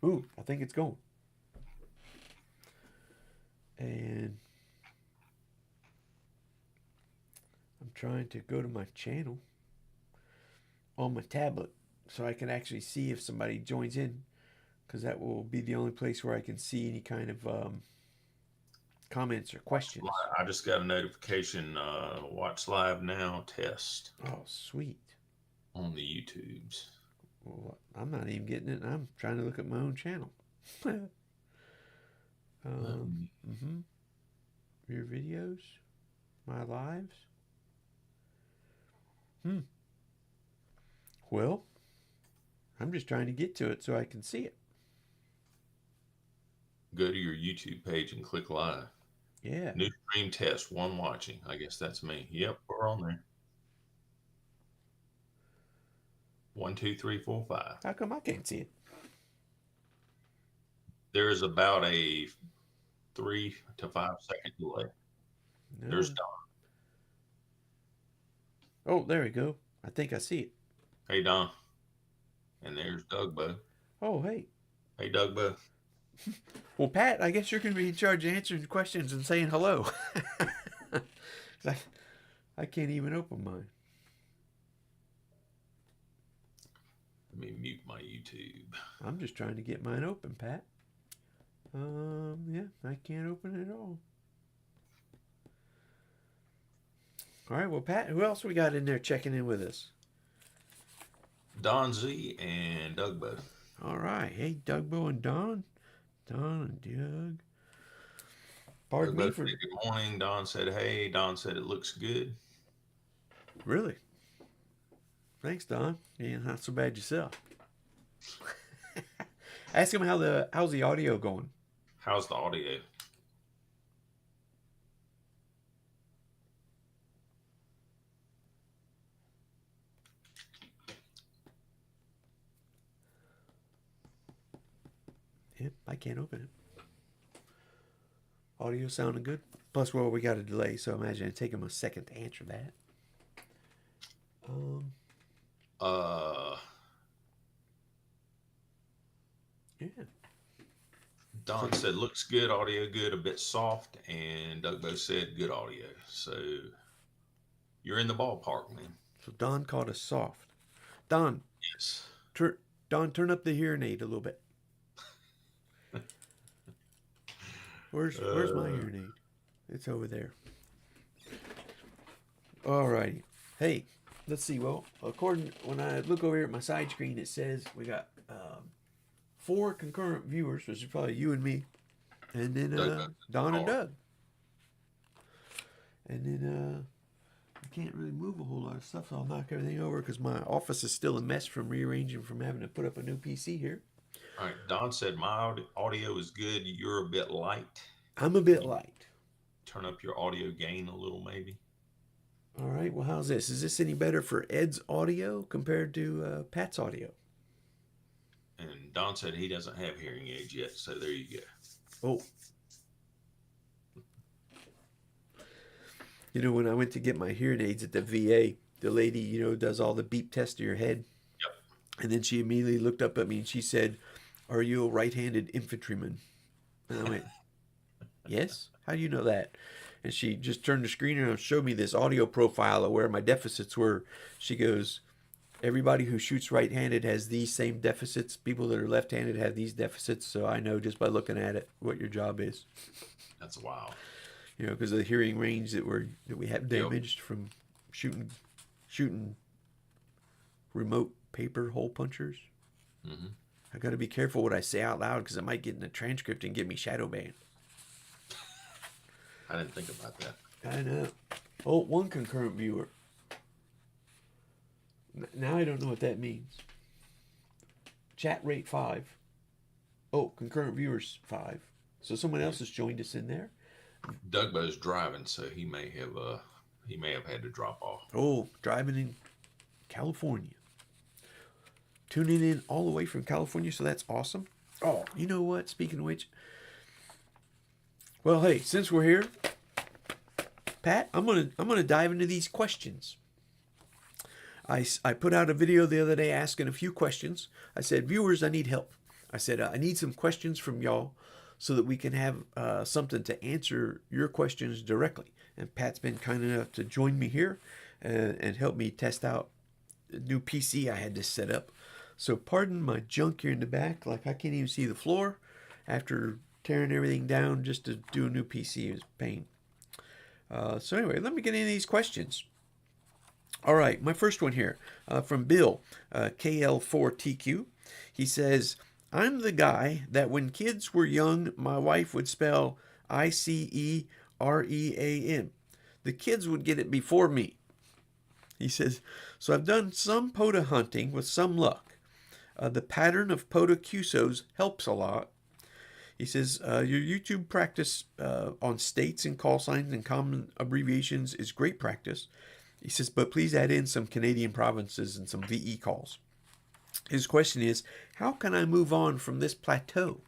Ooh, I think it's going. And I'm trying to go to my channel on my tablet so I can actually see if somebody joins in, because that will be the only place where I can see any kind of comments or questions. I just got a notification. Watch live now test Oh, sweet. on the YouTubes. Well, I'm not even getting it. I'm trying to look at my own channel. um, Um, mm-hmm. Your videos, my lives. Hmm. Well, I'm just trying to get to it so I can see it. Go to your YouTube page and click live. Yeah. New stream test. One watching. I guess that's me. Yep, we're on there. One, two, three, four, five. How come I can't see it? There is about a 3 to 5 second delay. There's No. Don. Oh, there we go. I think I see it. Hey Don, and there's Doug Bo. Oh, hey. Hey Doug Bo. Well, Pat, I guess you're going to be in charge of answering questions and saying hello. I, I can't even open mine. Let me mute my YouTube. I'm just trying to get mine open, Pat. Yeah, I can't open it at all. All right, well, Pat, who else we got in there checking in with us? Don Z and Doug Bo. All right, hey, Dougbo and Don. Don and Doug. Doug Pardon Bo me said for good morning. Don said hey. Don said it looks good. really. Thanks, Don. Yeah, not so bad yourself. Ask him how's the audio going. How's the audio? Yep, I can't open it. Audio sounding good. Plus, well, we got a delay, so imagine it take him a second to answer that. Um, Uh, yeah. So Don said looks good, audio good, a bit soft, and Doug Bo said good audio. So you're in the ballpark, man. so Don called us soft. Don, Yes. tur- Don, turn up the hearing aid a little bit. Where's my Uh, hearing aid? It's over there. Alrighty. Hey, let's see. Well, according when I look over here at my side screen, it says we got 4 concurrent viewers, which is probably you and me, and then Doug Bo Don and hard. Doug, and then I can't really move a whole lot of stuff, so I'll knock everything over because my office is still a mess from rearranging from having to put up a new PC here. All right. Don said my audio is good. You're a bit light. I'm a Can bit you light. turn up your audio gain a little, maybe? All right. Well, how's this? Is this any better for Ed's audio compared to Pat's audio? And Don said he doesn't have hearing aids yet. So there you go. Oh, you know, when I went to get my hearing aids at the VA, the lady, does all the beep test of your head. Yep. And then she immediately looked up at me and she said, "Are you a right handed infantryman?" And I went, "Yes. How do you know that?" And she just turned the screen around and showed me this audio profile of where my deficits were. She goes, "Everybody who shoots right handed has these same deficits. People that are left handed have these deficits. So I know just by looking at it what your job is." That's wild. Because of the hearing range that we have Yep. damaged from shooting remote paper hole punchers. Hmm. I got to be careful what I say out loud because it might get in the transcript and get me shadow banned. I didn't think about that. I know. Oh, 1 concurrent viewer. Now I don't know what that means. Chat rate 5. Oh, concurrent viewers 5. So someone Yeah. else has joined us in there. Doug Bo's driving, so he may have had to drop off. Oh, driving in California. Tuning in all the way from California, so that's awesome. Oh, you know what? Speaking of which, well, hey, since we're here, Pat, I'm gonna dive into these questions. I put out a video the other day asking a few questions. I said, viewers, I need help. I said, I need some questions from y'all so that we can have something to answer your questions directly. And Pat's been kind enough to join me here and help me test out a new PC I had to set up. So pardon my junk here in the back. Like, I can't even see the floor after tearing everything down just to do a new PC. It was pain. So anyway, let me get into these questions. All right, my first one here from Bill, KL4TQ. He says, I'm the guy that when kids were young, my wife would spell ICEREAM. The kids would get it before me. He says, so I've done some POTA hunting with some luck. The pattern of POTA QSOs helps a lot. He says, your YouTube practice on states and call signs and common abbreviations is great practice. He says, but please add in some Canadian provinces and some VE calls. His question is, how can I move on from this plateau?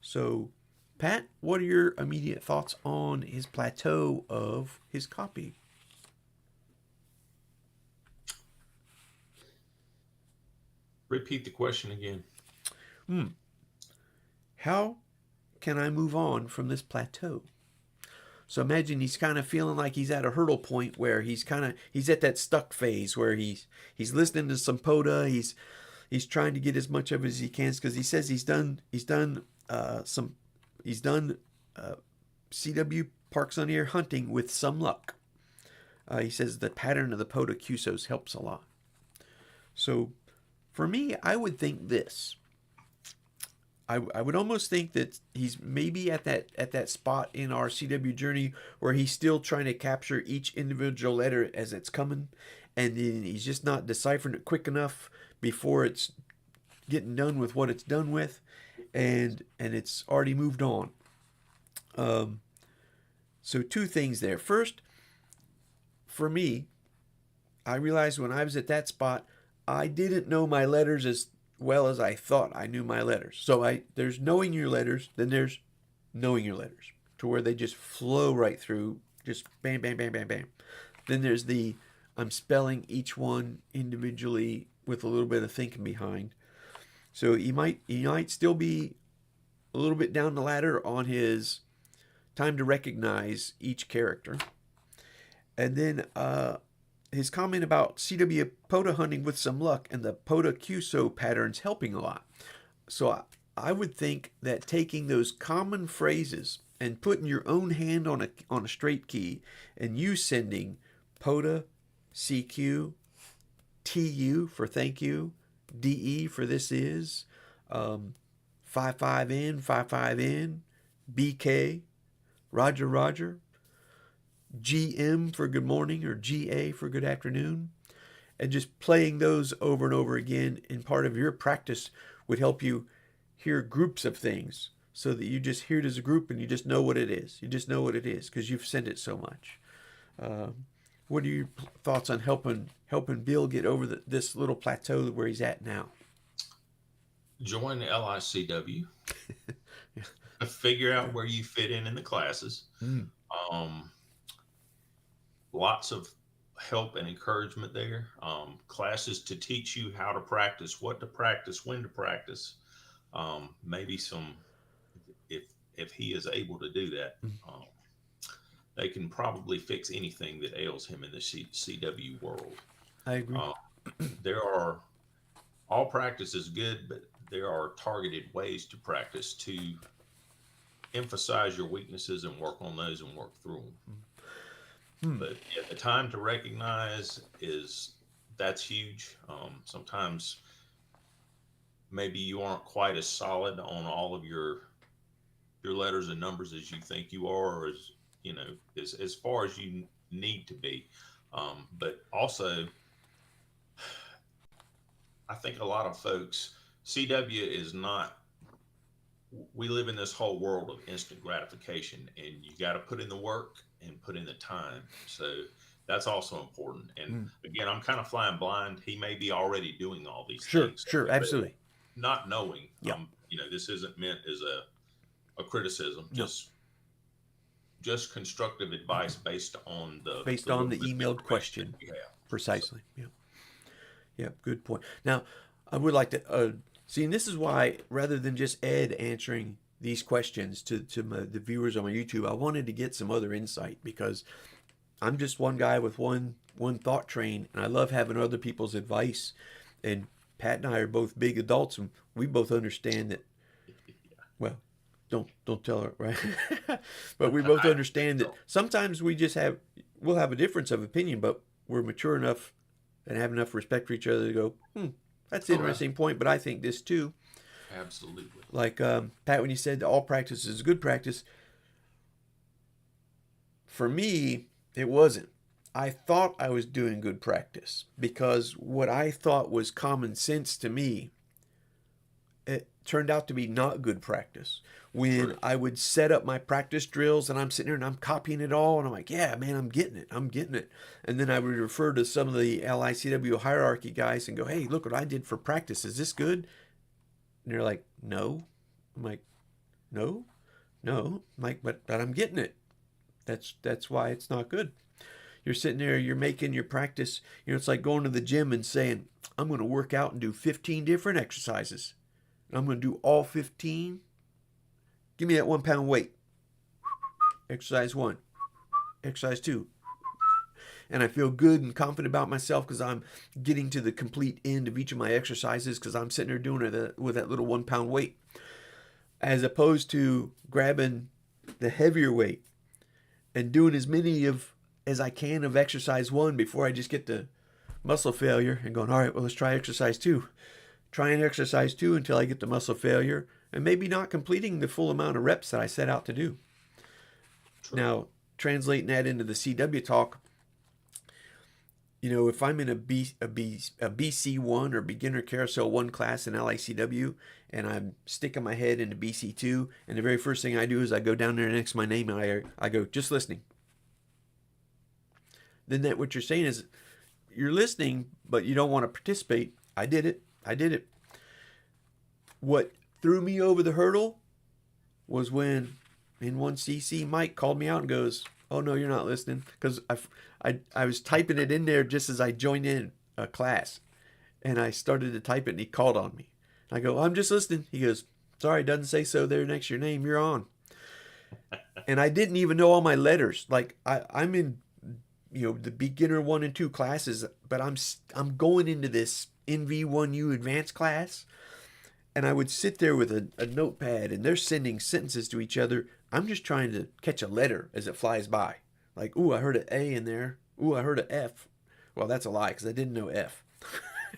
So, Pat, what are your immediate thoughts on his plateau of his copy? Repeat the question again. How can I move on from this plateau? So imagine he's kind of feeling like he's at a hurdle point where he's at that stuck phase where he's listening to some POTA, he's trying to get as much of it as he can, because he says he's done CW Parks on Air hunting with some luck. He says the pattern of the POTA QSOs helps a lot. So for me, I would think this. I would almost think that he's maybe at that spot in our CW journey where he's still trying to capture each individual letter as it's coming, and he's just not deciphering it quick enough before it's getting done with what it's done with, and it's already moved on. So two things there. First, for me, I realized when I was at that spot, I didn't know my letters as well as I thought I knew my letters. So there's knowing your letters, then there's knowing your letters, to where they just flow right through, just bam, bam, bam, bam, bam. Then there's I'm spelling each one individually with a little bit of thinking behind. So he might still be a little bit down the ladder on his time to recognize each character. And then his comment about CW POTA hunting with some luck and the POTA QSO patterns helping a lot. So I would think that taking those common phrases and putting your own hand on a straight key, and you sending POTA, CQ, TU for thank you, DE for this is, 55N, 55N, BK, Roger, Roger, GM for good morning, or GA for good afternoon, and just playing those over and over again in part of your practice would help you hear groups of things, so that you just hear it as a group and you just know what it is. You just know what it is because you've sent it so much. What are your thoughts on helping Bill get over this little plateau where he's at now? Join LICW. Figure out where you fit in the classes. Lots of help and encouragement there. Classes to teach you how to practice, what to practice, when to practice. Maybe some, if he is able to do that, they can probably fix anything that ails him in the CW world. I agree. All practice is good, but there are targeted ways to practice to emphasize your weaknesses and work on those and work through them. But yeah, the time to recognize that's huge. Sometimes maybe you aren't quite as solid on all of your letters and numbers as you think you are, or as far as you need to be. But also, I think a lot of folks, CW is not, we live in this whole world of instant gratification, and you got to put in the work and put in the time. So that's also important. And again, I'm kind of flying blind. He may be already doing all these things. Sure, absolutely. Not knowing, yeah. This isn't meant as a criticism, just constructive advice based on the emailed question. You have. Precisely. Yeah. Good point. Now, I would like to see, and this is why, rather than just Ed answering these questions the viewers on my YouTube, I wanted to get some other insight because I'm just one guy with one thought train, and I love having other people's advice. And Pat and I are both big adults, and we both understand that. Well, don't tell her, right? But we both understand that sometimes we'll have a difference of opinion, but we're mature enough and have enough respect for each other to go, that's an interesting point, but I think this too. Absolutely. Like Pat, when you said all practice is good practice, for me, it wasn't. I thought I was doing good practice because what I thought was common sense to me, it turned out to be not good practice. When True. I would set up my practice drills and I'm sitting there and I'm copying it all and I'm like, yeah, man, I'm getting it. And then I would refer to some of the LICW hierarchy guys and go, hey, look what I did for practice. Is this good? And they're like, no. I'm like, no. I'm like, but I'm getting it. That's why it's not good. You're sitting there, you're making your practice, it's like going to the gym and saying, I'm going to work out and do 15 different exercises. I'm going to do all 15. Give me that 1 pound weight. Exercise 1. Exercise 2. And I feel good and confident about myself because I'm getting to the complete end of each of my exercises because I'm sitting there doing it with that little 1 pound weight. As opposed to grabbing the heavier weight and doing as many as I can of exercise 1 before I just get to muscle failure and going, all right, well, let's try exercise 2. Trying exercise 2 until I get to muscle failure and maybe not completing the full amount of reps that I set out to do. True. Now, translating that into the CW talk, if I'm in a BC1 or beginner carousel 1 class in LICW and I'm sticking my head into BC2 and the very first thing I do is I go down there next to my name and I go, just listening. Then that what you're saying is you're listening, but you don't want to participate. I did it. What threw me over the hurdle was when in 1CC Mike called me out and goes, oh no, you're not listening. Because I was typing it in there just as I joined in a class. And I started to type it and he called on me. I go, I'm just listening. He goes, sorry, it doesn't say so there next to your name. You're on. And I didn't even know all my letters. Like I'm in the beginner 1 and 2 classes, but I'm going into this NV1U advanced class, and I would sit there with a notepad, and they're sending sentences to each other. I'm just trying to catch a letter as it flies by. Like, ooh, I heard an A in there. Ooh, I heard an F. Well, that's a lie, because I didn't know F.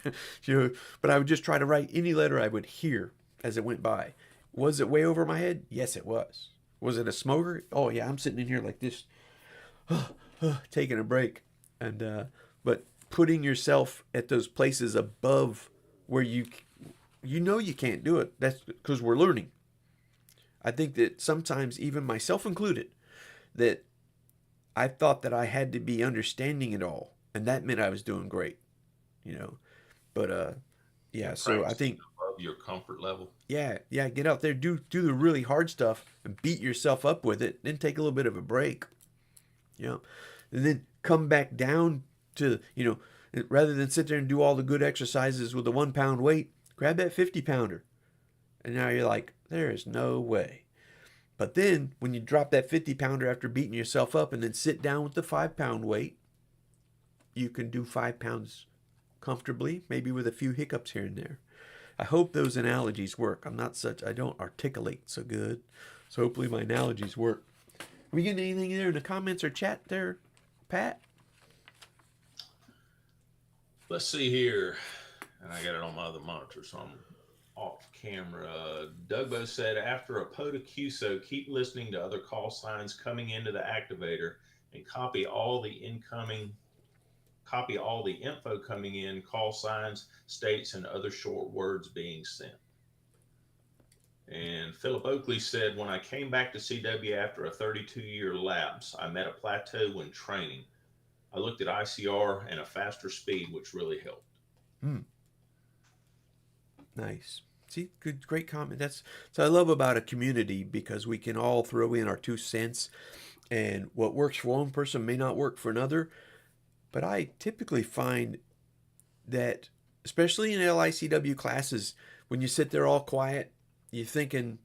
But I would just try to write any letter I would hear as it went by. Was it way over my head? Yes, it was. Was it a smoker? Oh, yeah, I'm sitting in here like this, taking a break. But putting yourself at those places above where you can't do it. That's because we're learning. I think that sometimes, even myself included, that I thought that I had to be understanding it all, and that meant I was doing great, But yeah, so I think above your comfort level. Yeah, get out there, do the really hard stuff, and beat yourself up with it. Then take a little bit of a break, and then come back down to rather than sit there and do all the good exercises with a 1 pound weight, grab that 50 pounder. And now you're like, there is no way. But then when you drop that 50 pounder after beating yourself up and then sit down with the 5 pound weight, you can do 5 pounds comfortably, maybe with a few hiccups here and there. I hope those analogies work. I don't articulate so good. So hopefully my analogies work. Are we getting anything there in the comments or chat there, Pat? Let's see here. And I got it on my other monitor, so I'm off camera. Dougbo said, after a POTA QSO, keep listening to other call signs coming into the activator and copy all the info coming in, call signs, states, and other short words being sent. And Philip Oakley said, when I came back to CW after a 32-year lapse, I met a plateau when training. I looked at ICR and a faster speed, which really helped. Nice. See, great comment. That's I love about a community, because we can all throw in our 2 cents, and what works for one person may not work for another. But I typically find that especially in LICW classes, when you sit there all quiet, you're thinking,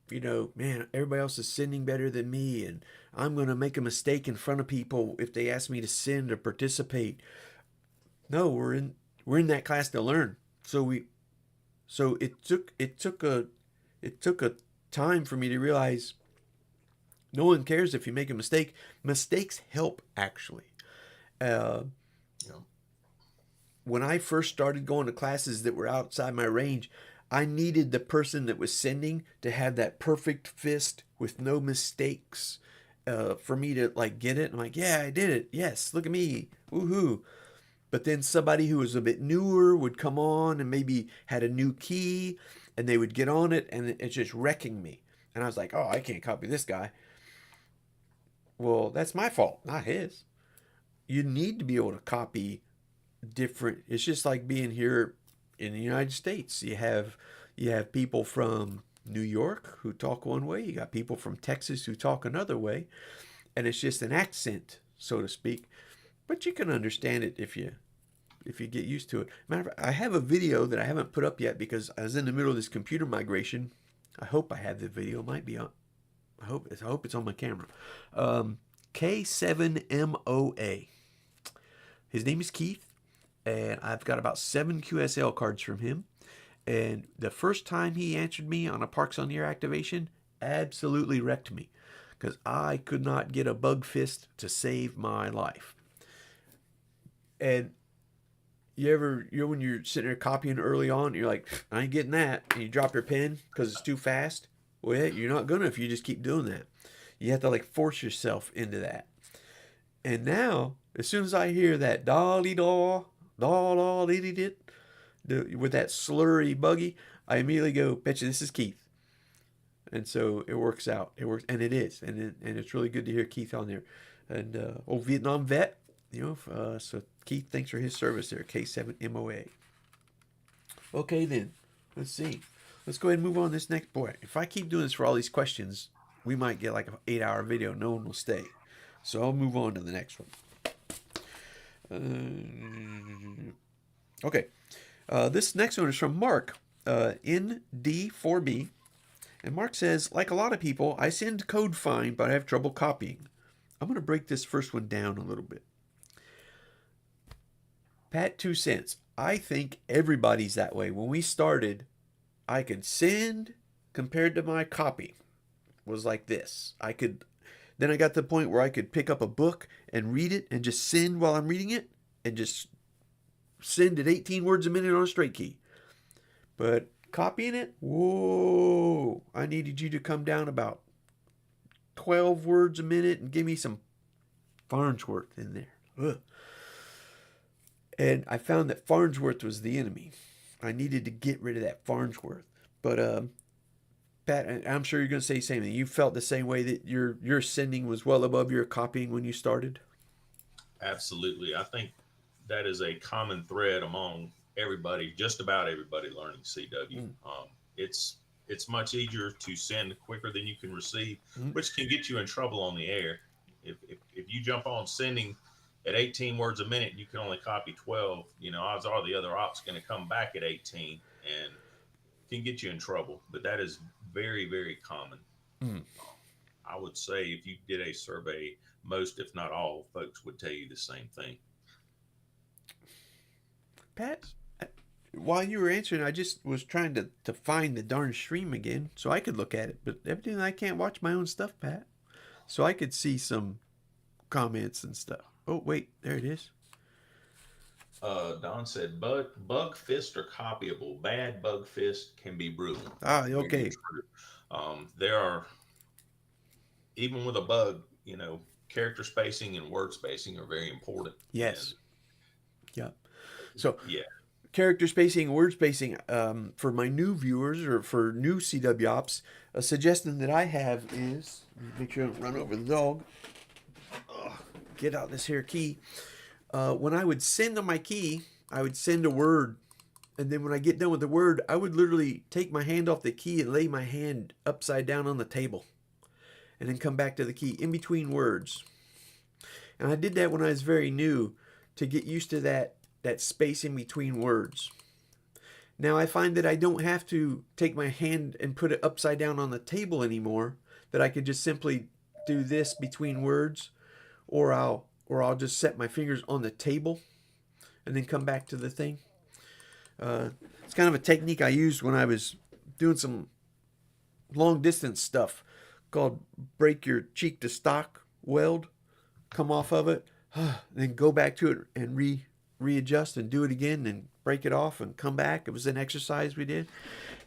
man, everybody else is sending better than me, and I'm going to make a mistake in front of people if they ask me to send or participate. No, we're in that class to learn. So it took a time for me to realize no one cares if you make a mistake. Mistakes help, actually. Uh, Yeah. when I first started going to classes that were outside my range, I needed the person that was sending to have that perfect fist with no mistakes, for me to like get it. I'm like, yeah, I did it. Yes, look at me. Woohoo. But then somebody who was a bit newer would come on and maybe had a new key, and they would get on it and it's just wrecking me. And I was like, oh, I can't copy this guy. Well, that's my fault, not his. You need to be able to copy different. It's just like being here in the United States. You have people from New York who talk one way. You got people from Texas who talk another way, and it's just an accent, so to speak. But you can understand it if you get used to it. Matter of fact, I have a video that I haven't put up yet because I was in the middle of this computer migration. I hope I have the video. It might be on. I hope it's on my camera. K7MOA. His name is Keith, and I've got about 7 QSL cards from him. And the first time he answered me on a Parks on the Air activation, absolutely wrecked me because I could not get a bug fist to save my life. And when you're sitting there copying early on, you're like, I ain't getting that, and you drop your pen because it's too fast. Well, yeah, you're not gonna if you just keep doing that. You have to like force yourself into that. And now, as soon as I hear that dolly daw, daw daw dee dit, with that slurry buggy, I immediately go, betcha this is Keith. And so it works out. It works, and it is, and it's really good to hear Keith on there. And old Vietnam vet, so Keith, thanks for his service there, K7MOA. Okay then, let's see. Let's go ahead and move on to this next. Boy, if I keep doing this for all these questions, we might get like an 8-hour video. No one will stay. So I'll move on to the next one. Okay. This next one is from Mark, ND4B. And Mark says, like a lot of people, I send code fine, but I have trouble copying. I'm going to break this first one down a little bit. Pat, 2 cents. I think everybody's that way. When we started, I could send compared to my copy was like this. Then I got to the point where I could pick up a book and read it and just send while I'm reading it and just send at 18 words a minute on a straight key. But copying it, whoa, I needed you to come down about 12 words a minute and give me some Farnsworth in there. Ugh. And I found that Farnsworth was the enemy. I needed to get rid of that Farnsworth. But Pat, I'm sure you're going to say the same thing. You felt the same way that your sending was well above your copying when you started? Absolutely. I think that is a common thread among everybody, just about everybody learning CW. It's much easier to send quicker than you can receive, which can get you in trouble on the air. If you jump on sending at 18 words a minute, you can only copy 12. Odds are the other op's going to come back at 18 and can get you in trouble. But that is very, very common. I would say if you did a survey, most, if not all, folks would tell you the same thing. Pat, while you were answering, I just was trying to find the darn stream again so I could look at it. But evidently I can't watch my own stuff, Pat. So I could see some comments and stuff. Oh, wait, there it is. Don said, bug fists are copyable. Bad bug fist can be brutal. Ah, okay. There are, even with a bug, character spacing and word spacing are very important. Yes. Yeah. So, yeah. Character spacing and word spacing, for my new viewers or for new CW ops, a suggestion that I have is, make sure I don't run over the dog. Get out this here key. When I would send on my key, I would send a word. And then when I get done with the word, I would literally take my hand off the key and lay my hand upside down on the table. And then come back to the key in between words. And I did that when I was very new to get used to that that space in between words. Now I find that I don't have to take my hand and put it upside down on the table anymore, that I could just simply do this between words, or I'll just set my fingers on the table and then come back to the thing. It's kind of a technique I used when I was doing some long distance stuff called break your cheek to stock weld, come off of it, then go back to it and readjust and do it again and break it off and come back. It was an exercise we did.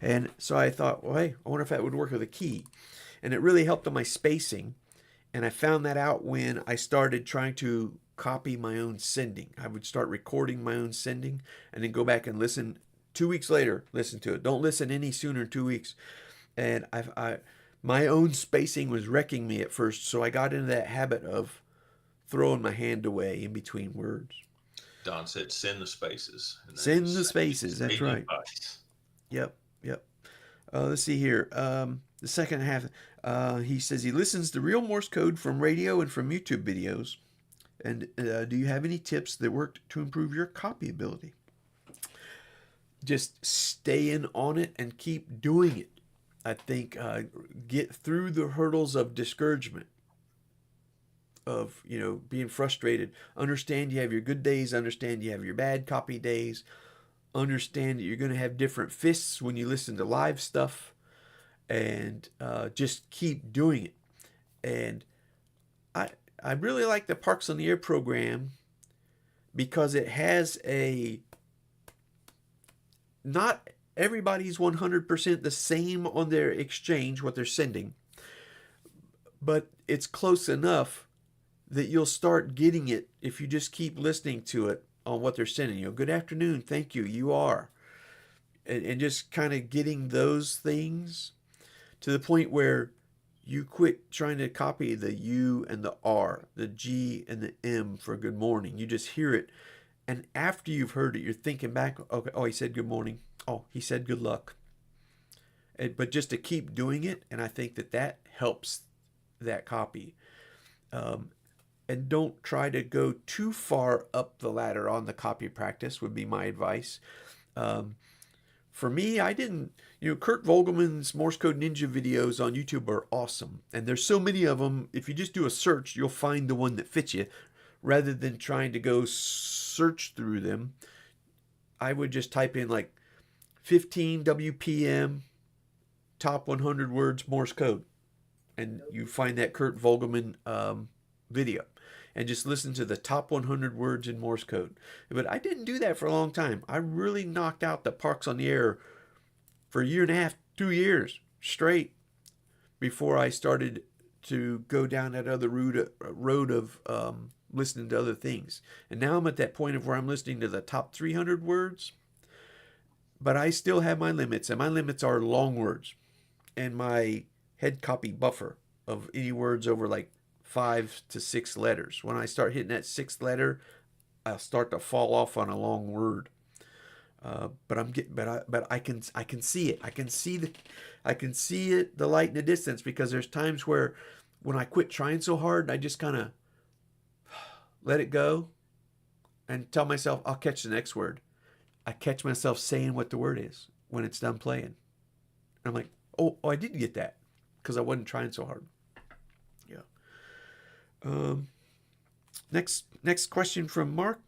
And so I thought, well, hey, I wonder if that would work with a key. And it really helped on my spacing. And I found that out when I started trying to copy my own sending. I would start recording my own sending and then go back and listen. 2 weeks later, listen to it. Don't listen any sooner than 2 weeks. And my own spacing was wrecking me at first, so I got into that habit of throwing my hand away in between words. Don said, "Send the spaces." Send the spaces. That's right. Advice. Yep. Let's see here. The second half, he says he listens to real Morse code from radio and from YouTube videos. And do you have any tips that worked to improve your copy ability? Just stay in on it and keep doing it. I think get through the hurdles of discouragement, of being frustrated. Understand you have your good days. Understand you have your bad copy days. Understand that you're going to have different fists when you listen to live stuff, and just keep doing it. And I really like the Parks on the Air program because it has not everybody's 100% the same on their exchange, what they're sending, but it's close enough that you'll start getting it if you just keep listening to it on what they're sending. Good afternoon, thank you, you are. And just kind of getting those things to the point where you quit trying to copy the U and the R, the G and the M for good morning. You just hear it. And after you've heard it, you're thinking back, okay, oh, he said good morning. Oh, he said good luck. But just to keep doing it, and I think that helps that copy. And don't try to go too far up the ladder on the copy practice would be my advice. For me, I didn't, Kurt Vogelman's Morse Code Ninja videos on YouTube are awesome. And there's so many of them. If you just do a search, you'll find the one that fits you. Rather than trying to go search through them, I would just type in like 15 WPM, top 100 words Morse code. And you find that Kurt Vogelman video. And just listen to the top 100 words in Morse code. But I didn't do that for a long time. I really knocked out the Parks on the Air for a year and a half, 2 years straight before I started to go down that other road of listening to other things. And now I'm at that point of where I'm listening to the top 300 words, but I still have my limits, and my limits are long words and my head copy buffer of any words over like 5 to 6 letters. When I start hitting that 6th letter, I'll start to fall off on a long word. But I can see it. I can see it, the light in the distance, because there's times where when I quit trying so hard, I just kind of let it go and tell myself I'll catch the next word. I catch myself saying what the word is when it's done playing. And I'm like, oh, I didn't get that because I wasn't trying so hard. Yeah. Next question from Mark.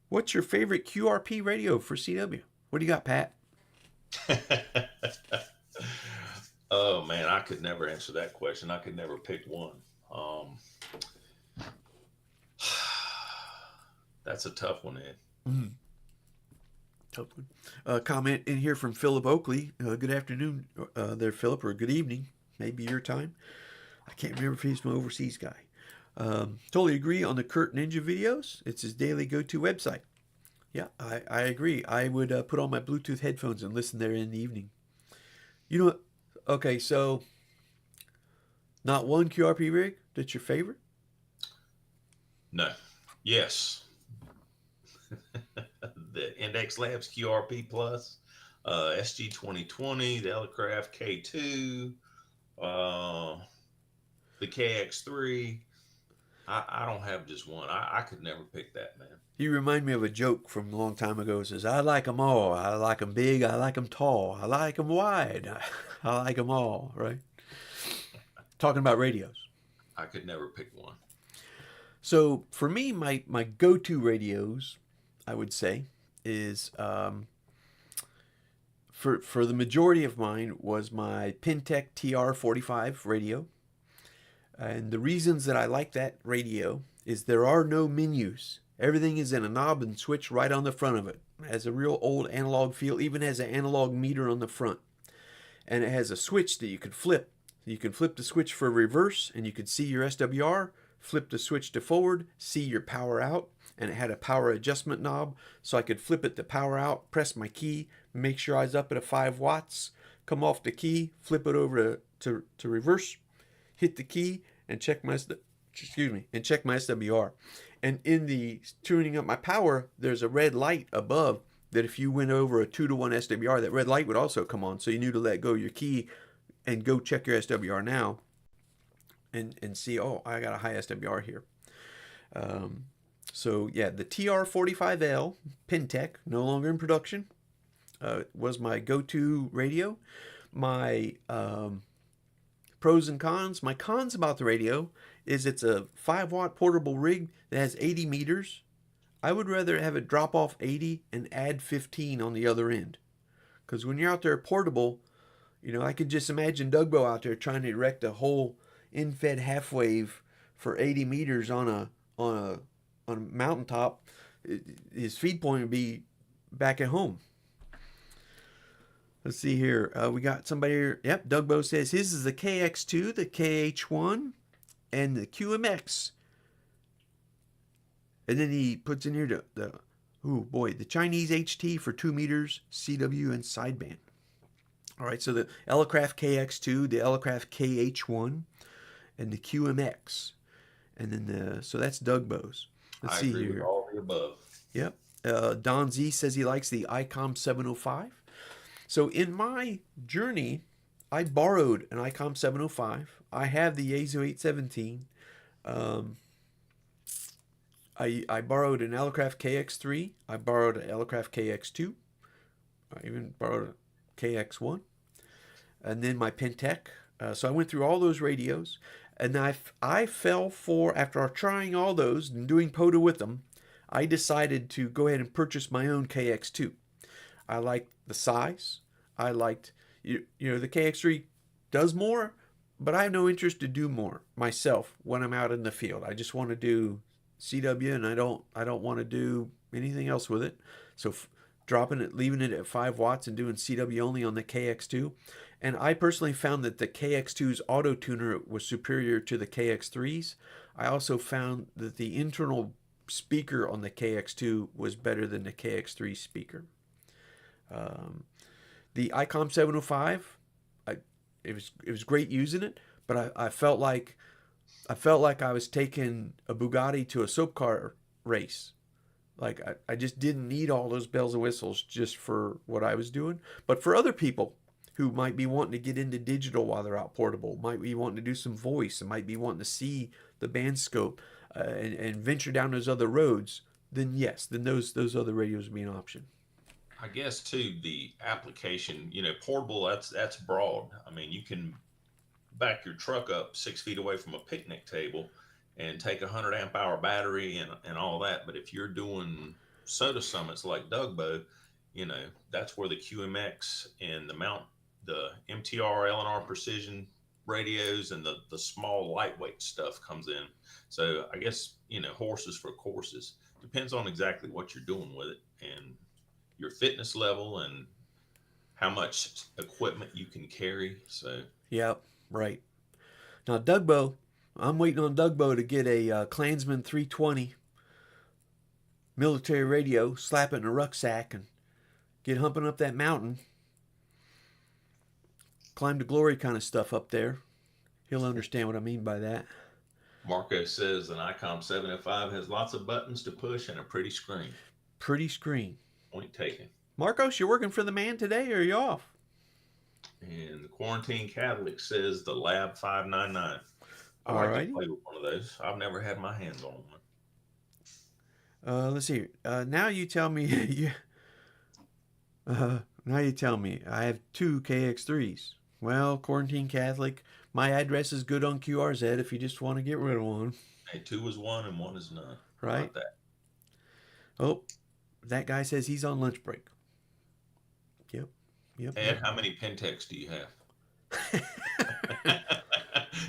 What's your favorite QRP radio for CW? What do you got, Pat? Oh man, I could never answer that question. I could never pick one. That's a tough one, Ed. Mm-hmm. Tough one. Comment in here from Philip Oakley. Good afternoon there, Philip, or good evening. Maybe your time. I can't remember if he's my overseas guy. Totally agree on the Kurt Ninja videos. It's his daily go-to website. Yeah, I agree. I would put on my Bluetooth headphones and listen there in the evening. You know what? Okay, so not one QRP rig that's your favorite? No. Yes. The Index Labs QRP Plus, SG 2020, the Elecraft K2, the KX3. I don't have just one. I could never pick that, man. You remind me of a joke from a long time ago. It says, I like 'em all. I like 'em big. I like 'em tall. I like 'em wide. I like 'em all, right? Talking about radios. I could never pick one. So for me, my go-to radios, I would say, is for the majority of mine was my Pintec TR45 radio. And the reasons that I like that radio is there are no menus. Everything is in a knob and switch right on the front of it. It has a real old analog feel, even has an analog meter on the front. And it has a switch that you can flip. You can flip the switch for reverse and you can see your SWR, flip the switch to forward, see your power out, and it had a power adjustment knob, so I could flip it to power out, press my key, make sure I was up at a 5 watts, come off the key, flip it over to reverse, hit the key, and check my SWR. And in the tuning up my power, there's a red light above that if you went over a 2-to-1 SWR, that red light would also come on, so you knew to let go of your key and go check your SWR now and see, oh, I got a high SWR here. So yeah, the TR45L Pintec, no longer in production, was my go-to radio. My pros and cons. My cons about the radio is it's a 5-watt portable rig that has 80 meters. I would rather have it drop off 80 and add 15 on the other end. Because when you're out there portable, I could just imagine Dougbo out there trying to erect a whole in-fed half wave for 80 meters on a mountaintop. His feed point would be back at home. Let's see here. We got somebody here. Yep, Dougbo says his is the KX2, the KH1, and the QMX. And then he puts in here the Chinese HT for 2 meters, CW, and sideband. All right, so the Elecraft KX2, the Elecraft KH1, and the QMX. And then so that's Dougbo's. Let's see agree here. With all the above. Yep. Don Z says he likes the ICOM 705. So in my journey, I borrowed an ICOM 705. I have the Yaesu 817. I borrowed an Elecraft KX3. I borrowed an Elecraft KX2. I even borrowed a KX1. And then my Pintec. So I went through all those radios. And I fell for, after trying all those and doing POTA with them, I decided to go ahead and purchase my own KX2. I liked the size. I liked, the KX3 does more, but I have no interest to do more myself when I'm out in the field. I just want to do CW, and I don't want to do anything else with it. So dropping it, leaving it at 5 watts and doing CW only on the KX2. And I personally found that the KX2's auto tuner was superior to the KX3's. I also found that the internal speaker on the KX2 was better than the KX3 speaker. The ICOM 705, it was great using it, but I felt like I was taking a Bugatti to a soap car race. Like I just didn't need all those bells and whistles just for what I was doing. But for other people who might be wanting to get into digital while they're out portable, might be wanting to do some voice, and might be wanting to see the band scope and venture down those other roads, then yes, then those other radios would be an option. I guess too, the application, portable, that's broad. I mean, you can back your truck up 6 feet away from a picnic table and take a 100 amp hour battery and all that. But if you're doing soda summits like Dougbo, that's where the QMX and the MTR, LNR Precision radios and the small lightweight stuff comes in. So I guess, horses for courses. Depends on exactly what you're doing with it and your fitness level and how much equipment you can carry. So yep, right. Now Dougbo, I'm waiting on Dougbo to get a Klansman 320 military radio, slap it in a rucksack, and get humping up that mountain. Climb to glory kind of stuff up there. He'll understand what I mean by that. Marco says an ICOM 705 has lots of buttons to push and a pretty screen. Pretty screen. Point taken. Marcos, you working for the man today, or are you off? And the Quarantine Catholic says the Lab 599. I like to Alrighty. play with one of those. I've never had my hands on one. Let's see. Now you tell me. Now you tell me. I have two KX3s. Well, Quarantine Catholic. My address is good on QRZ if you just want to get rid of one, Hey, two is one and one is none. How right? about that? Oh, that guy says he's on lunch break. Yep, yep, Ed, how many Pentex do you yep. have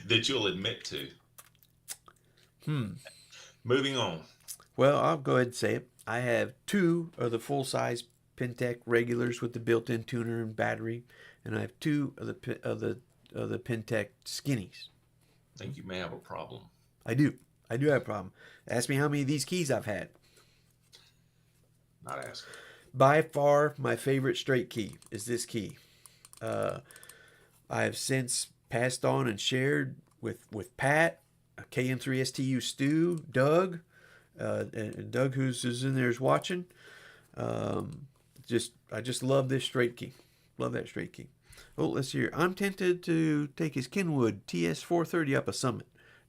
that you'll admit to? Hmm. Moving on. Well, I'll go ahead and say it. I have two of the full-size Pentec regulars with the built-in tuner and battery, and I have two of the Pentec skinnies. I think you may have a problem. I do. I do have a problem. Ask me how many of these keys I've had. Not asking. By far, my favorite straight key is this key. Uh, I have since passed on and shared with Pat, KM3STU Stu, Doug, and Doug who's in there is watching. Um, I just love this straight key. Love that straight key. Oh, let's see here. I'm tempted to take his Kenwood TS430 up a summit.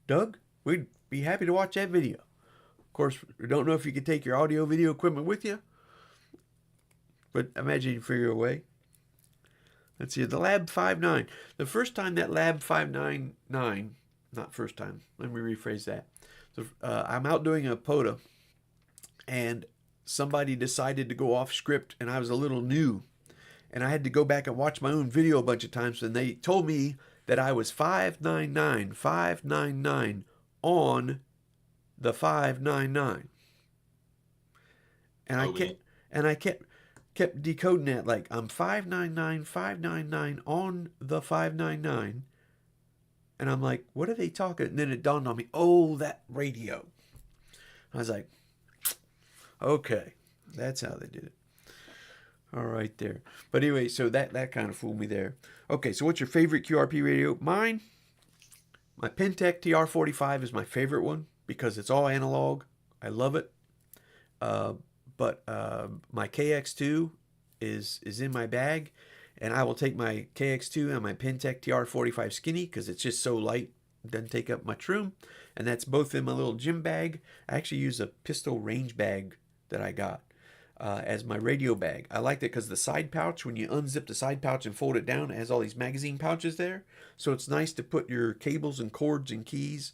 Doug, we'd be happy to watch that video. Of course, we don't know if you could take your audio video equipment with you, but imagine you figure a way. Let's see, the Lab 59. The first time that Lab 599, not first time, let me rephrase that. So, I'm out doing a POTA, and somebody decided to go off script, and I was a little new. And I had to go back and watch my own video a bunch of times, and they told me that I was 599 on the 599. And I kept decoding that like I'm 599 on the 599. And I'm like, what are they talking? And then it dawned on me, oh, that radio. I was like, okay, that's how they did it. All right there. But anyway, so that kind of fooled me there. Okay, so what's your favorite QRP radio? Mine, my Pentec TR45 is my favorite one because it's all analog. I love it. But my KX2 is in my bag, and I will take my KX2 and my Pentec TR45 skinny because it's just so light, it doesn't take up much room, and that's both in my little gym bag. I actually use a pistol range bag that I got as my radio bag. I like that because the side pouch, when you unzip the side pouch and fold it down, it has all these magazine pouches there, so it's nice to put your cables and cords and keys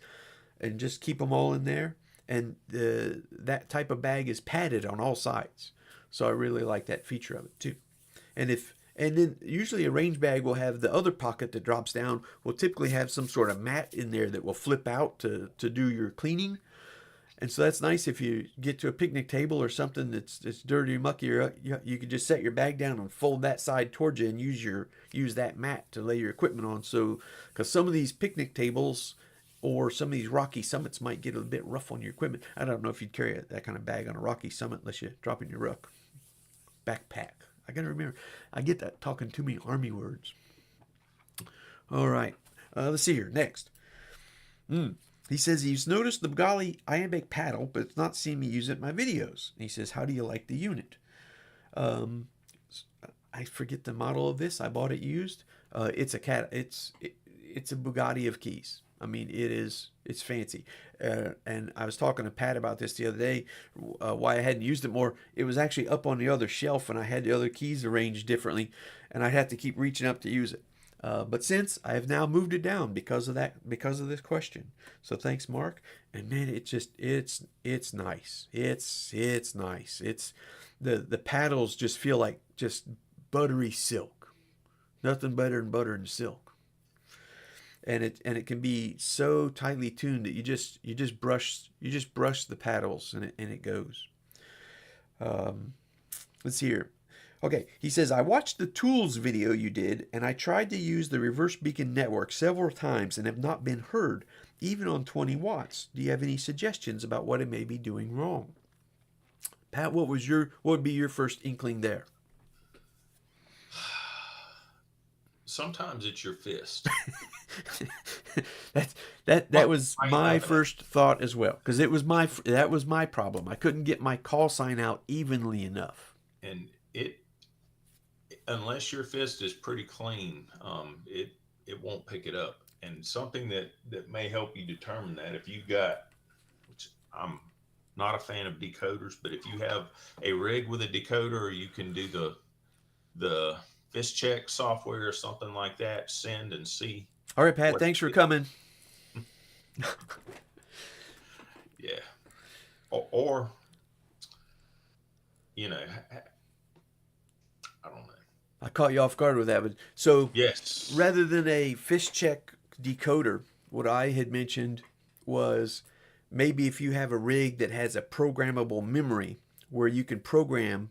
and just keep them all in there. And that type of bag is padded on all sides, so I really like that feature of it too. And then usually a range bag will have the other pocket that drops down, will typically have some sort of mat in there that will flip out to do your cleaning. And so that's nice if you get to a picnic table or something that's dirty or mucky, or you can just set your bag down and fold that side towards you and use that mat to lay your equipment on. So because some of these picnic tables or some of these rocky summits might get a bit rough on your equipment. I don't know if you'd carry that kind of bag on a rocky summit unless you drop in your ruck. Backpack. I gotta remember. I get that talking too many Army words. All right. Let's see here. Next. He says he's noticed the Bugali iambic paddle, but it's not seen me use it in my videos. And he says, how do you like the unit? I forget the model of this. I bought it used. It's a Bugatti of keys. I mean, it's fancy. And I was talking to Pat about this the other day, why I hadn't used it more. It was actually up on the other shelf, and I had the other keys arranged differently, and I'd have to keep reaching up to use it. But since I have now moved it down because of this question. So thanks, Mark. And man, it's nice. It's nice. It's the paddles just feel like just buttery silk. Nothing better than butter and silk. And it can be so tightly tuned that you just brush the paddles and it goes. Let's see here. Okay, he says, I watched the tools video you did, and I tried to use the reverse beacon network several times and have not been heard, even on 20 watts. Do you have any suggestions about what I may be doing wrong? Pat, what would be your first inkling there? Sometimes it's your fist. that was my first thought as well, because that was my problem. I couldn't get my call sign out evenly enough. And unless your fist is pretty clean, it won't pick it up. and something that may help you determine that, if you've got, which I'm not a fan of decoders, but if you have a rig with a decoder, you can do the fist check software or something like that, send and see All right, Pat, what thanks for coming. yeah. Or you know, I don't know. I caught you off guard with that. But so Yes. rather than a fish check decoder, what I had mentioned was maybe if you have a rig that has a programmable memory where you can program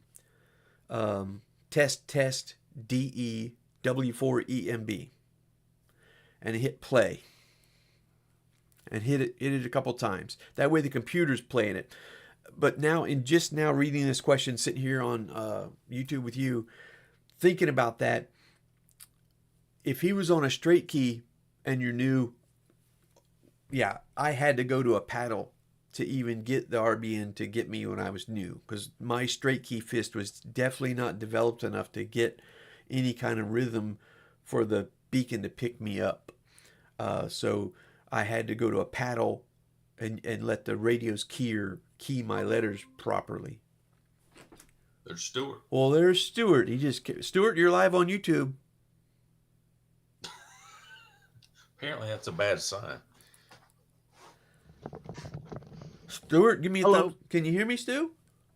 test DE W4EMB and hit play and hit it a couple times. That way the computer's playing it. But now, in just now reading this question, sitting here on YouTube with you, thinking about that, if he was on a straight key and you're new, yeah, I had to go to a paddle to even get the RBN to get me when I was new, because my straight key fist was definitely not developed enough to get any kind of rhythm for the beacon to pick me up. So I had to go to a paddle and let the radio's key my letters properly. There's Stuart. Well, there's Stuart. Stuart, you're live on YouTube. Apparently that's a bad sign. Stuart, give me a Hello. thumbs. Can you hear me, Stu?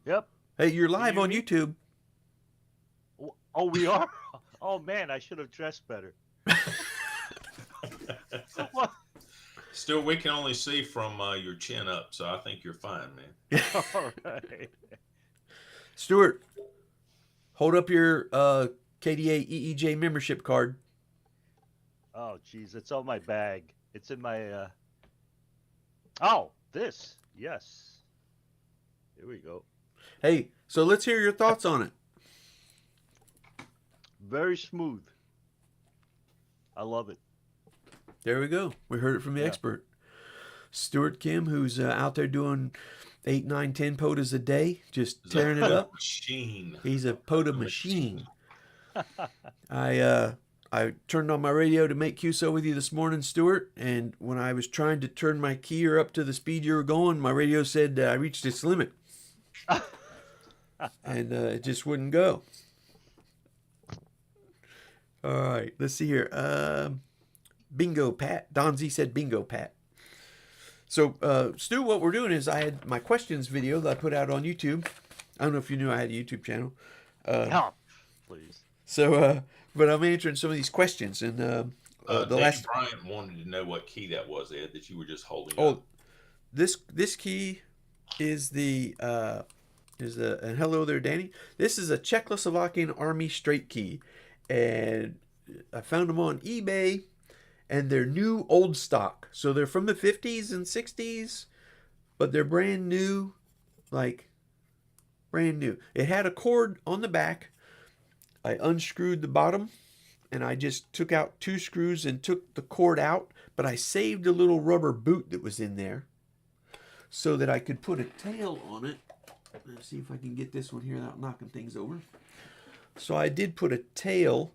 Yep. Hey, you're live hear on me? YouTube. Oh, we are? Oh, man, I should have dressed better. What? Still, we can only see from your chin up, so I think you're fine, man. All right. Stuart, hold up your KDA EEJ membership card. Oh, geez, it's on my bag. It's in my, Oh, this. Yes. Here we go. Hey, so let's hear your thoughts on it. Very smooth. I love it. There we go. We heard it from the Yeah. expert. Stuart Kim, who's out there doing 8, 9, 10 POTAs a day, just tearing it up. Machine. He's a POTA machine. I turned on my radio to make QSO with you this morning, Stuart, and when I was trying to turn my keyer up to the speed you were going, my radio said I reached its limit. And it just wouldn't go. All right, let's see here. Bingo, Pat. Don Z said bingo, Pat. So, Stu, what we're doing is I had my questions video that I put out on YouTube. I don't know if you knew I had a YouTube channel. Help, please. So, but I'm answering some of these questions. And the Dave last... Bryant wanted to know what key that was, Ed, that you were just holding Oh, up. this key is and hello there, Danny. This is a Czechoslovakian Army straight key. And I found them on eBay. And they're new old stock. So they're from the 50s and 60s, but they're brand new, like brand new. It had a cord on the back. I unscrewed the bottom and I just took out 2 screws and took the cord out, but I saved a little rubber boot that was in there so that I could put a tail on it. Let's see if I can get this one here without knocking things over. So I did put a tail,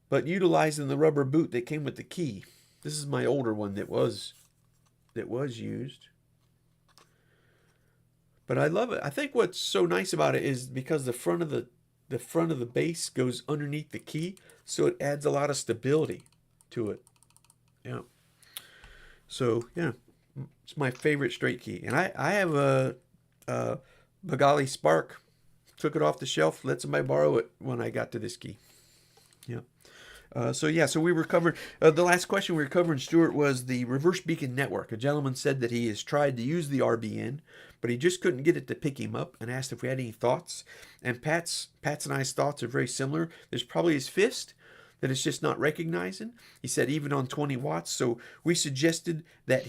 but utilizing the rubber boot that came with the key. This is my older one that was used. But I love it. I think what's so nice about it is because the front of the base goes underneath the key, so it adds a lot of stability to it. Yeah. So yeah, it's my favorite straight key, and I have a Magali Spark. Took it off the shelf, let somebody borrow it when I got to this key. Yeah. So we were covering, the last question we were covering, Stuart, was the reverse beacon network. A gentleman said that he has tried to use the RBN, but he just couldn't get it to pick him up, and asked if we had any thoughts. And Pat's and I's thoughts are very similar. There's probably his fist that it's just not recognizing. He said even on 20 watts. So we suggested that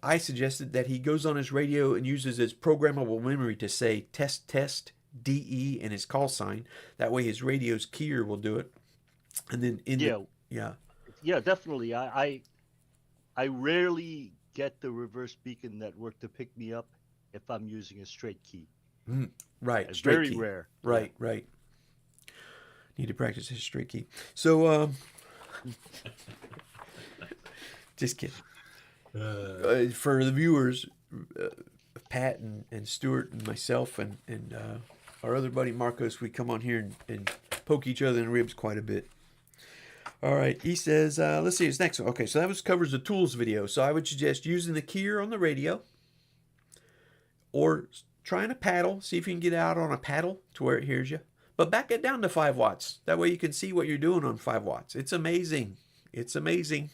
I suggested that he goes on his radio and uses his programmable memory to say test DE and his call sign. That way his radio's keyer will do it. And then Yeah, definitely. I rarely get the reverse beacon network to pick me up if I'm using a straight key. Right, It's straight very key. rare. Right, right. Need to practice his straight key. So Just kidding. Uh, For the viewers, uh, Pat and Stuart and myself and our other buddy Marcos, we come on here and poke each other in the ribs quite a bit. All right, he says, let's see, his next one. Okay, so that covers the tools video. So I would suggest using the keyer on the radio or trying a paddle. See if you can get out on a paddle to where it hears you. But back it down to 5 watts. That way you can see what you're doing on 5 watts. It's amazing. It's amazing.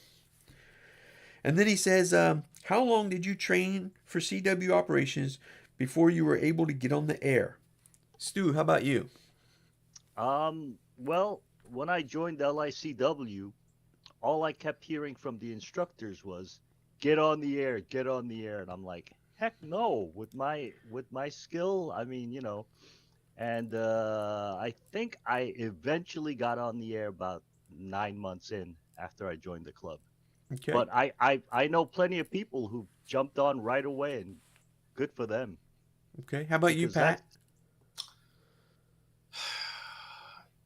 And then he says, how long did you train for CW operations before you were able to get on the air? Stu, how about you? Well, when I joined LICW, all I kept hearing from the instructors was, "Get on the air, get on the air," and I'm like, "Heck no!" With my skill, I mean, and I think I eventually got on the air about 9 months in after I joined the club. Okay. But I know plenty of people who jumped on right away, and good for them. Okay. How about you, Because Pat?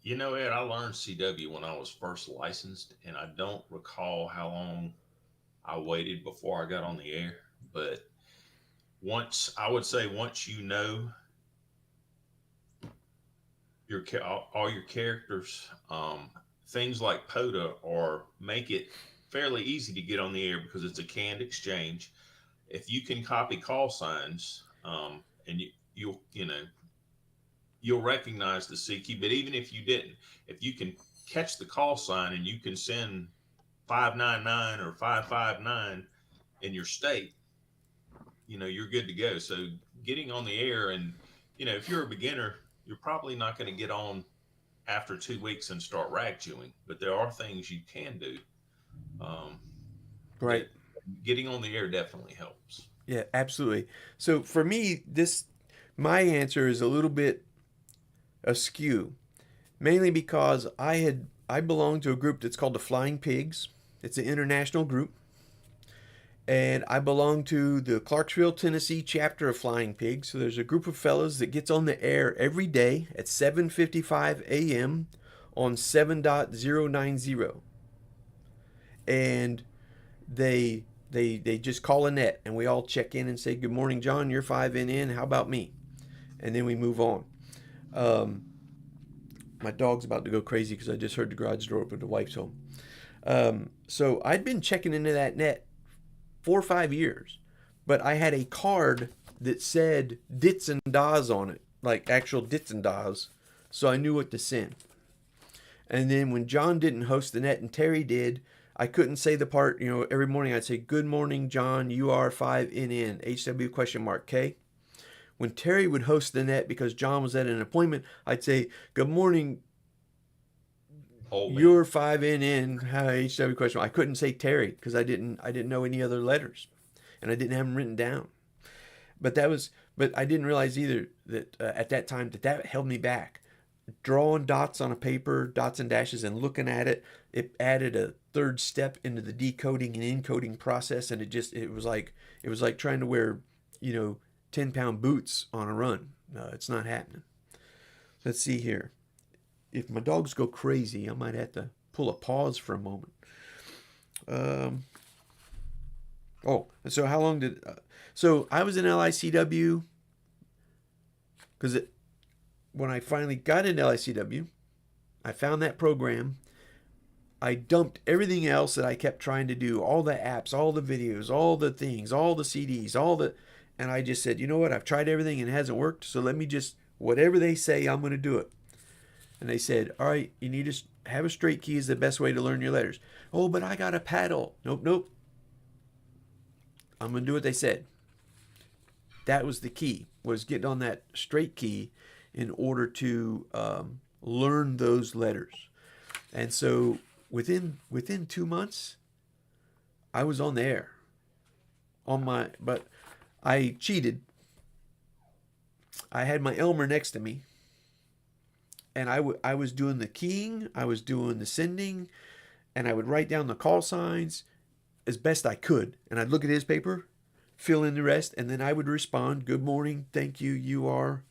You know, Ed, I learned CW when I was first licensed, and I don't recall how long I waited before I got on the air. But I would say once you know all your characters, things like POTA or make it fairly easy to get on the air because it's a canned exchange. If you can copy call signs, and you'll recognize the C key. But even if you didn't, if you can catch the call sign and you can send 599 or 559 in your state, you're good to go. So getting on the air, and if you're a beginner, you're probably not going to get on after 2 weeks and start rag chewing, but there are things you can do. Right. Getting on the air definitely helps. Yeah, absolutely. So for me, my answer is a little bit askew, mainly because I belong to a group that's called the Flying Pigs. It's an international group, and I belong to the Clarksville, Tennessee chapter of Flying Pigs. So there's a group of fellas that gets on the air every day at 7:55 a.m. on 7.090, and they just call a net, and we all check in and say, "Good morning, John. You're 5 in. How about me?" And then we move on. My dog's about to go crazy because I just heard the garage door open. The wife's home. So I'd been checking into that net 4 or 5 years, but I had a card that said Dits and Das on it, like actual Dits and Das, so I knew what to send. And then when John didn't host the net and Terry did, I couldn't say the part, every morning I'd say, "Good morning, John, you are 5 in, HW question mark K." When Terry would host the net because John was at an appointment, I'd say, "Good morning, you're 5 in, HW question mark." I couldn't say Terry because I didn't know any other letters, and I didn't have them written down. But I didn't realize either that at that time that held me back. Drawing dots on a paper, dots and dashes, and looking at it, it added a third step into the decoding and encoding process, and it was like trying to wear 10-pound boots on a run. No, it's not happening. Let's see here. If my dogs go crazy, I might have to pull a pause for a moment. So how long did... so I was in LICW because when I finally got into LICW, I found that program. I dumped everything else that I kept trying to do, all the apps, all the videos, all the things, all the CDs, and I just said, you know what? I've tried everything and it hasn't worked. So let me just, whatever they say, I'm going to do it. And they said, all right, you need to have a straight key is the best way to learn your letters. Oh, but I got a paddle. Nope. I'm going to do what they said. That was the key, was getting on that straight key in order to learn those letters. And so within 2 months, I was on the air. But I cheated. I had my Elmer next to me, and I was doing the keying, I was doing the sending, and I would write down the call signs as best I could. And I'd look at his paper, fill in the rest, and then I would respond, "Good morning, thank you, you are,"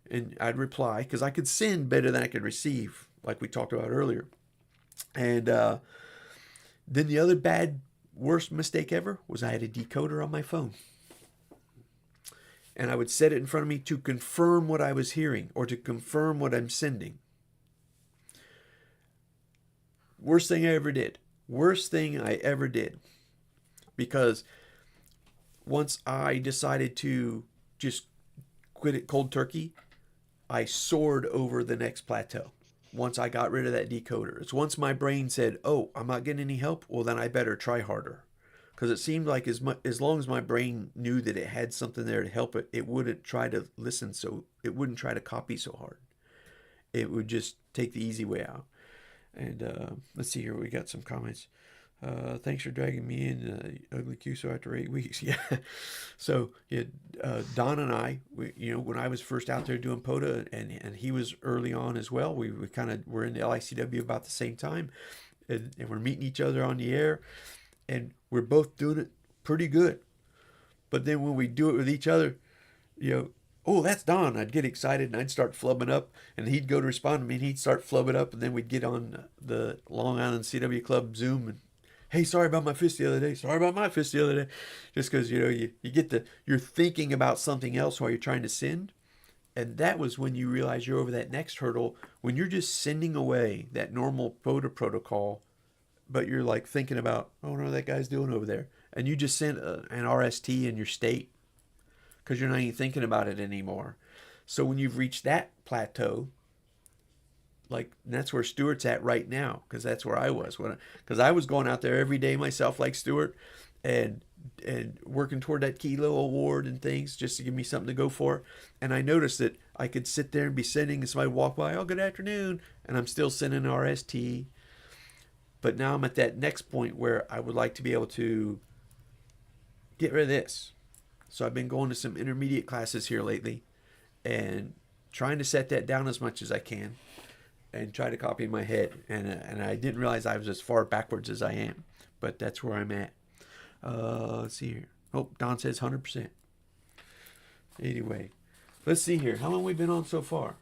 and I'd reply, because I could send better than I could receive, like we talked about earlier. And then the other bad worst mistake ever was I had a decoder on my phone. And I would set it in front of me to confirm what I was hearing or to confirm what I'm sending. Worst thing I ever did. Worst thing I ever did. Because once I decided to just quit it cold turkey, I soared over the next plateau. Once I got rid of that decoder. It's once my brain said, oh, I'm not getting any help, well, then I better try harder. Because it seemed like as long as my brain knew that it had something there to help it, it wouldn't try to listen, so it wouldn't try to copy so hard. It would just take the easy way out. And let's see here, we got some comments. Thanks for dragging me in, Ugly QSO, after 8 weeks. Yeah. So yeah, Don and I, when I was first out there doing POTA, and he was early on as well, we kind of were in the LICW about the same time, and we're meeting each other on the air, and we're both doing it pretty good. But then when we do it with each other, oh, that's Don, I'd get excited and I'd start flubbing up, and he'd go to respond to me and he'd start flubbing up, and then we'd get on the Long Island CW Club Zoom and, hey, sorry about my fist the other day. Sorry about my fist the other day. Just because, you get you're thinking about something else while you're trying to send. And that was when you realize you're over that next hurdle, when you're just sending away that normal POTA protocol, but you're like thinking about, oh no, that guy's doing over there. And you just sent an RST in your state because you're not even thinking about it anymore. So when you've reached that plateau, like that's where Stuart's at right now, because that's where I was, because I was going out there every day myself like Stuart, and working toward that Kilo award and things just to give me something to go for. And I noticed that I could sit there and be sending, and somebody walk by, oh, good afternoon, and I'm still sending RST. But now I'm at that next point where I would like to be able to get rid of this. So I've been going to some intermediate classes here lately and trying to set that down as much as I can and try to copy in my head. And I didn't realize I was as far backwards as I am, but that's where I'm at. Let's see here. Oh, Don says 100%. Anyway, let's see here. How long have we been on so far?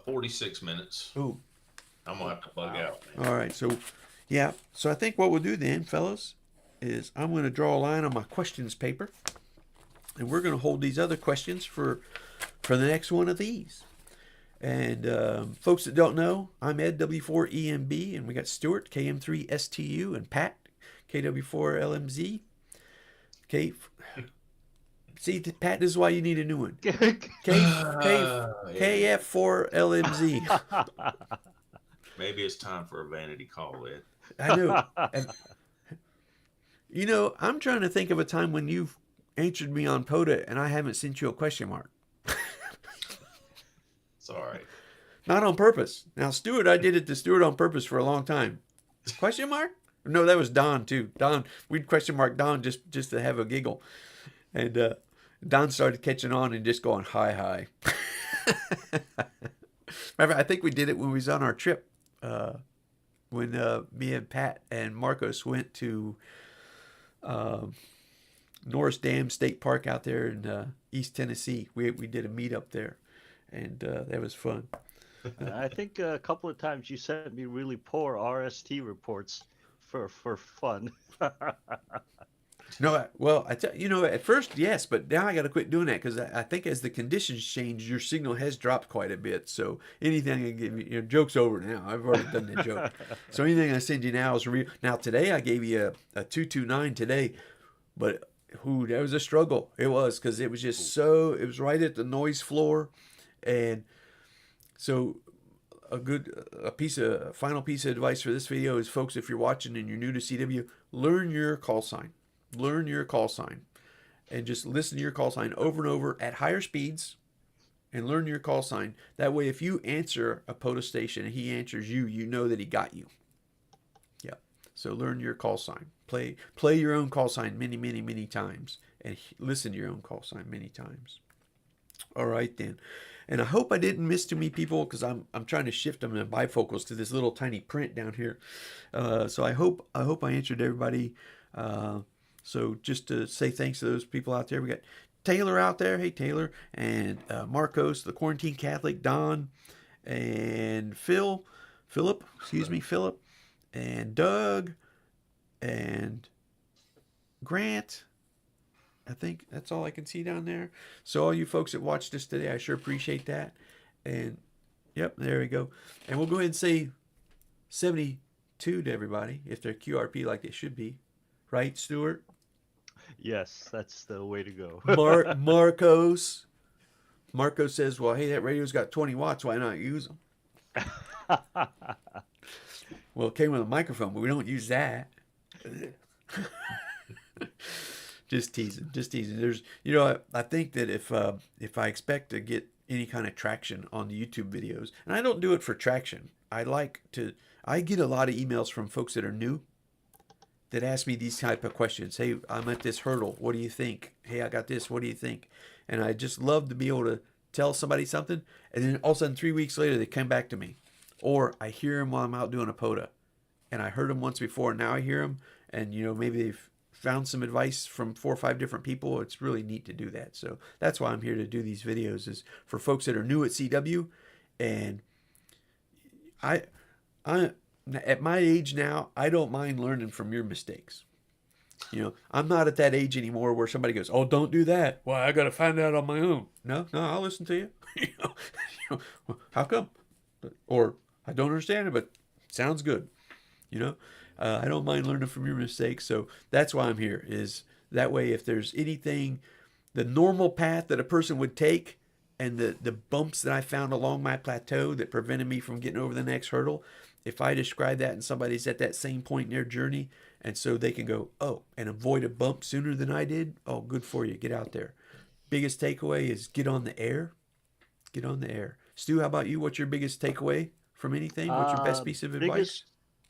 46 minutes. Oh, I'm going to have to bug out. all right. So, yeah. So I think what we'll do then, fellas, is I'm going to draw a line on my questions paper, and we're going to hold these other questions for the next one of these. And folks that don't know, I'm Ed, W4EMB, and we got Stuart, KM3STU, and Pat, KW4LMZ. Okay. See, Pat, this is why you need a new one. KF4LMZ. Maybe it's time for a vanity call, Ed. I know. And, I'm trying to think of a time when you've answered me on POTA and I haven't sent you a question mark. Sorry. Not on purpose. Now, Stuart, I did it to Stuart on purpose for a long time. Question mark? No, that was Don, too. Don, we'd question mark Don just to have a giggle. And Don started catching on and just going, hi. Remember, I think we did it when we was on our trip. When me and Pat and Marcos went to Norris Dam State Park out there in East Tennessee. We did a meetup there, and that was fun. I think a couple of times you sent me really poor RST reports for fun. No, well, at first, yes, but now I got to quit doing that because I think as the conditions change, your signal has dropped quite a bit. So anything I give you, joke's over now. I've already done that joke. So anything I send you now is real. Now today I gave you a 229 today, but that was a struggle. It was because it was just it was right at the noise floor, and so a final piece of advice for this video is, folks, if you're watching and you're new to CW, learn your call sign. Learn your call sign and just listen to your call sign over and over at higher speeds and learn your call sign. That way, if you answer a POTA station and he answers you, you know that he got you. Yeah. So learn your call sign. Play your own call sign many, many, many times and listen to your own call sign many times. All right, then. And I hope I didn't miss too many people because I'm trying to shift them in bifocals to this little tiny print down here. So I hope I answered everybody. So just to say thanks to those people out there. We got Taylor out there. Hey, Taylor. And Marcos, the Quarantine Catholic, Don, and Philip. and Doug and Grant. I think that's all I can see down there. So all you folks that watched us today, I sure appreciate that. And yep, there we go. And we'll go ahead and say 72 to everybody if they're QRP like they should be. Right, Stuart? Yes, that's the way to go. Marcos. Marcos says, well, hey, that radio's got 20 watts. Why not use them? Well, it came with a microphone, but we don't use that. Just teasing. There's, I think that if I expect to get any kind of traction on the YouTube videos, and I don't do it for traction. I get a lot of emails from folks that are new that ask me these type of questions. Hey, I'm at this hurdle. What do you think? Hey, I got this. What do you think? And I just love to be able to tell somebody something, and then all of a sudden 3 weeks later they come back to me, or I hear them while I'm out doing a POTA, and I heard them once before, and now I hear them, and maybe they've found some advice from 4 or 5 different people. It's really neat to do that. So that's why I'm here to do these videos, is for folks that are new at CW, and I at my age now, I don't mind learning from your mistakes. I'm not at that age anymore where somebody goes, "Oh, don't do that." Well, I got to find out on my own. No, I'll listen to you. How come? Or I don't understand it, but sounds good. I don't mind learning from your mistakes. So that's why I'm here. Is that way, if there's anything, the normal path that a person would take, and the bumps that I found along my plateau that prevented me from getting over the next hurdle, if I describe that and somebody's at that same point in their journey, and so they can go, oh, and avoid a bump sooner than I did, oh, good for you. Get out there. Biggest takeaway is get on the air. Get on the air. Stu, how about you? What's your biggest takeaway from anything? What's your best piece of advice?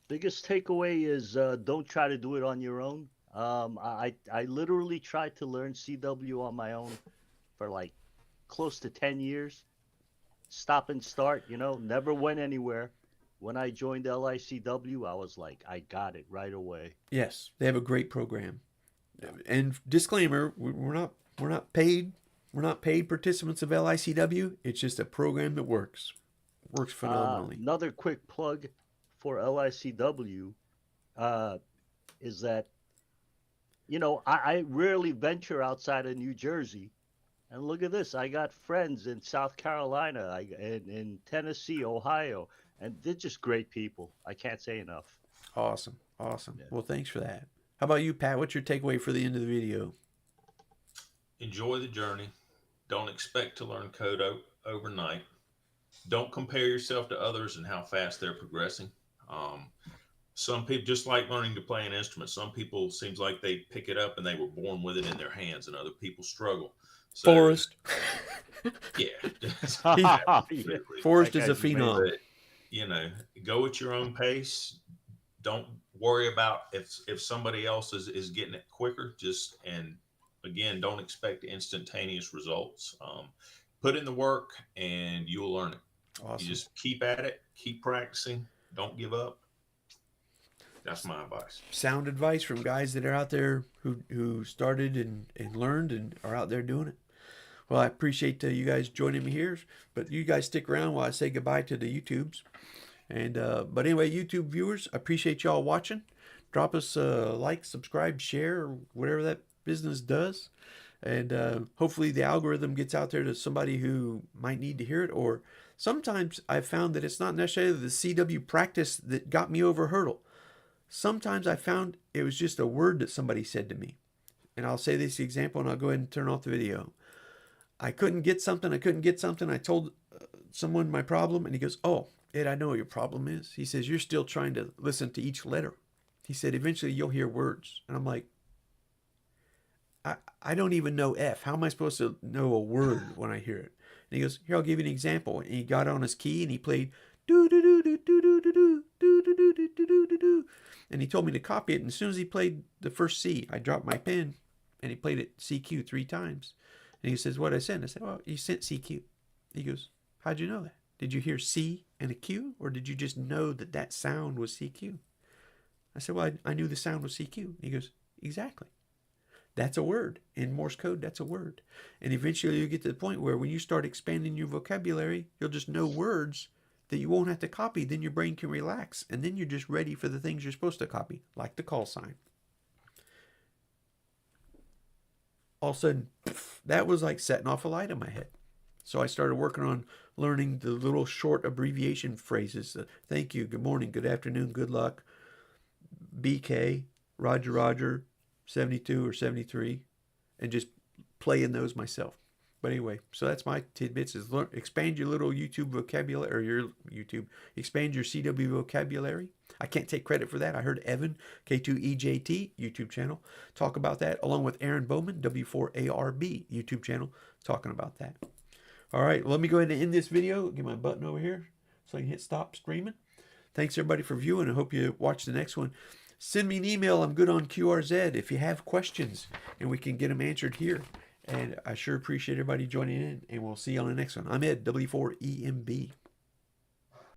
Biggest takeaway is don't try to do it on your own. I literally tried to learn CW on my own for like close to 10 years. Stop and start, never went anywhere. When I joined LICW, I was like, I got it right away. Yes, they have a great program. And disclaimer, we're not paid. We're not paid participants of LICW. It's just a program that works. Works phenomenally. Another quick plug for LICW is that, I rarely venture outside of New Jersey. And look at this. I got friends in South Carolina, in Tennessee, Ohio. And they're just great people. I can't say enough. Awesome. Yeah. Well, thanks for that. How about you, Pat? What's your takeaway for the end of the video? Enjoy the journey. Don't expect to learn code overnight. Don't compare yourself to others and how fast they're progressing. Some people, just like learning to play an instrument, some people seems like they pick it up and they were born with it in their hands, and other people struggle. So, Forrest. Yeah. Forrest is a phenom. Go at your own pace. Don't worry about if somebody else is getting it quicker. And again, don't expect instantaneous results. Put in the work and you'll learn it. Awesome. You just keep at it, keep practicing, don't give up. That's my advice. Sound advice from guys that are out there who started and learned and are out there doing it. Well, I appreciate you guys joining me here, but you guys stick around while I say goodbye to the YouTubes. And but anyway, YouTube viewers, I appreciate y'all watching. Drop us a like, subscribe, share, or whatever that business does. And hopefully the algorithm gets out there to somebody who might need to hear it. Or sometimes I've found that it's not necessarily the CW practice that got me over a hurdle. Sometimes I found it was just a word that somebody said to me. And I'll say this example and I'll go ahead and turn off the video. I couldn't get something. I told someone my problem, and he goes, "Oh, Ed, I know what your problem is." He says, "You're still trying to listen to each letter." He said, "Eventually you'll hear words." And I'm like, I don't even know F. How am I supposed to know a word when I hear it? And he goes, "Here, I'll give you an example." And he got on his key and he played do do do do do do do do do do do do do do do. And he told me to copy it. And as soon as he played the first C, I dropped my pen and he played it CQ 3 times. And he says, "What I sent?" I said, "Well, you sent CQ." He goes, "How'd you know that? Did you hear C and a Q, or did you just know that sound was CQ?" I said, "Well, I knew the sound was CQ." And he goes, "Exactly. That's a word. In Morse code, that's a word." And eventually you get to the point where when you start expanding your vocabulary, you'll just know words that you won't have to copy, then your brain can relax. And then you're just ready for the things you're supposed to copy, like the call sign. All of a sudden, that was like setting off a light in my head. So I started working on learning the little short abbreviation phrases. Thank you, good morning, good afternoon, good luck, BK, Roger, 72 or 73, and just playing those myself. But anyway, so that's my tidbits, is expand your little YouTube vocabulary, or expand your CW vocabulary. I can't take credit for that. I heard Evan, K2EJT, YouTube channel, talk about that, along with Aaron Bowman, W4ARB, YouTube channel, talking about that. All right, let me go ahead and end this video. Get my button over here so I can hit stop streaming. Thanks, everybody, for viewing. I hope you watch the next one. Send me an email. I'm good on QRZ if you have questions, and we can get them answered here. And I sure appreciate everybody joining in, and we'll see you on the next one. I'm Ed, W4EMB.